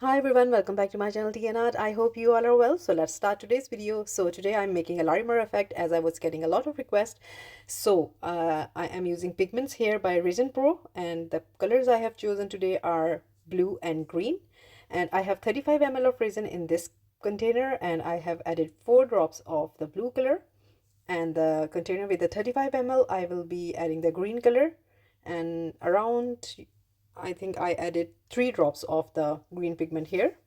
Hi everyone, welcome back to my channel Tea&Art. I hope you all are well. So let's start today's video. So today I'm making a Larimar effect as I was getting a lot of requests. So I am using pigments here by Resin Pro, and the colors I have chosen today are blue and green. And I have 35 ml of resin in this container, and I have added 4 drops of the blue color. And the container with the 35 ml, I will be adding the green color, and around I think I added 3 drops of the green pigment here.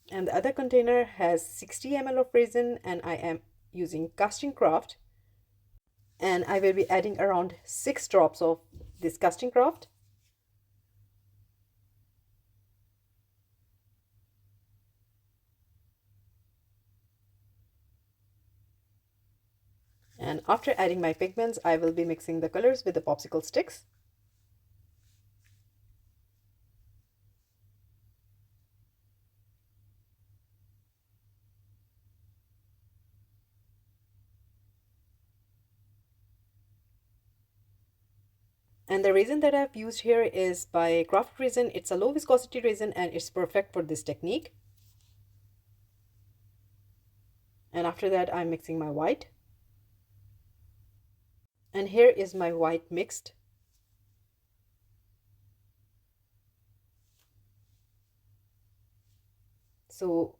And the other container has 60 ml of resin, and I am using casting craft, and I will be adding around 6 drops of this casting craft. And after adding my pigments, I will be mixing the colors with the popsicle sticks. And the resin that I've used here is by Craft Resin. It's a low viscosity resin, and it's perfect for this technique. And after that, I'm mixing my white. And here is my white mixed. So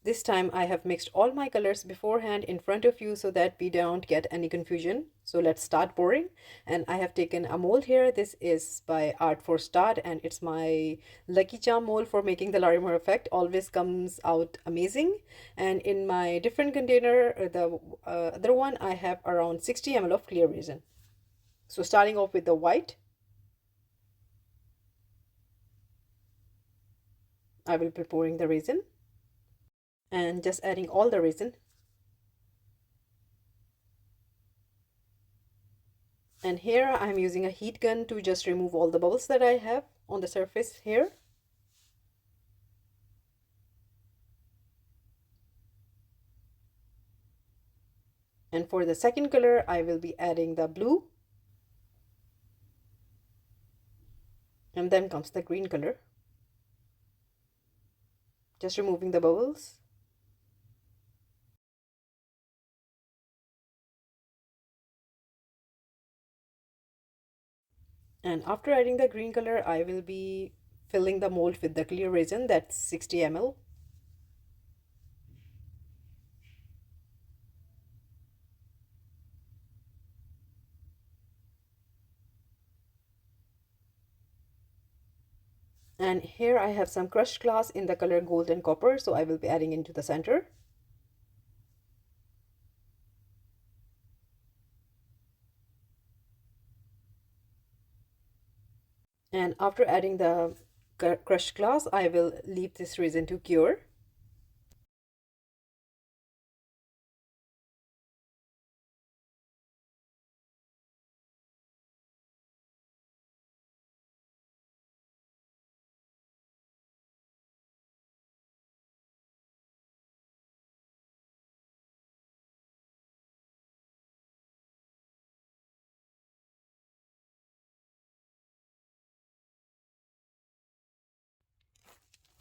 this time I have mixed all my colors beforehand in front of you so that we don't get any confusion. So let's start pouring. And I have taken a mold here. This is by Art for Start, and it's my lucky charm mold for making the Larimar effect. Always comes out amazing. And in my different container, the other one, I have around 60 ml of clear resin. So starting off with the white, I will be pouring the resin and just adding all the resin. And here I'm using a heat gun to just remove all the bubbles that I have on the surface here. And for the second color, I will be adding the blue. And then comes the green color. Just removing the bubbles. And after adding the green color, I will be filling the mold with the clear resin, that's 60 ml. And here I have some crushed glass in the color gold and copper, so I will be adding into the center. And after adding the crushed glass, I will leave this resin to cure.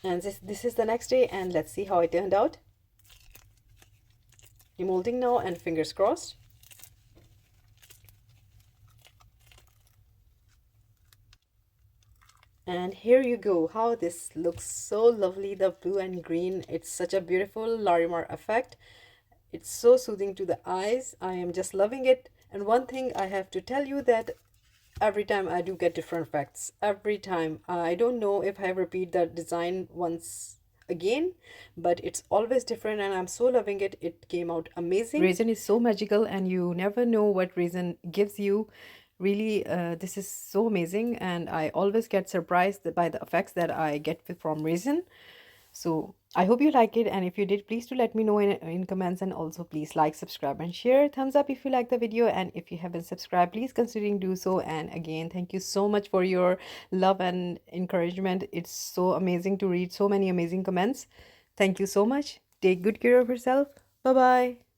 And this is the next day, and let's see how it turned out. Demolding now, and fingers crossed. And here you go, how this looks so lovely, the blue and green. It's such a beautiful Larimar effect. It's so soothing to the eyes. I am just loving it. And one thing I have to tell you, that every time I do get different effects. Every time. I don't know if I repeat the design once again, but it's always different, and I'm so loving it. It came out amazing. Resin is so magical, and you never know what resin gives you. Really, this is so amazing, and I always get surprised by the effects that I get from resin. So I hope you like it, and if you did, please do let me know in comments, and also please like, subscribe and share. Thumbs up if you like the video, and if you haven't subscribed, please considering do so. And again, thank you so much for your love and encouragement. It's so amazing to read so many amazing comments. Thank you so much. Take good care of yourself. Bye bye.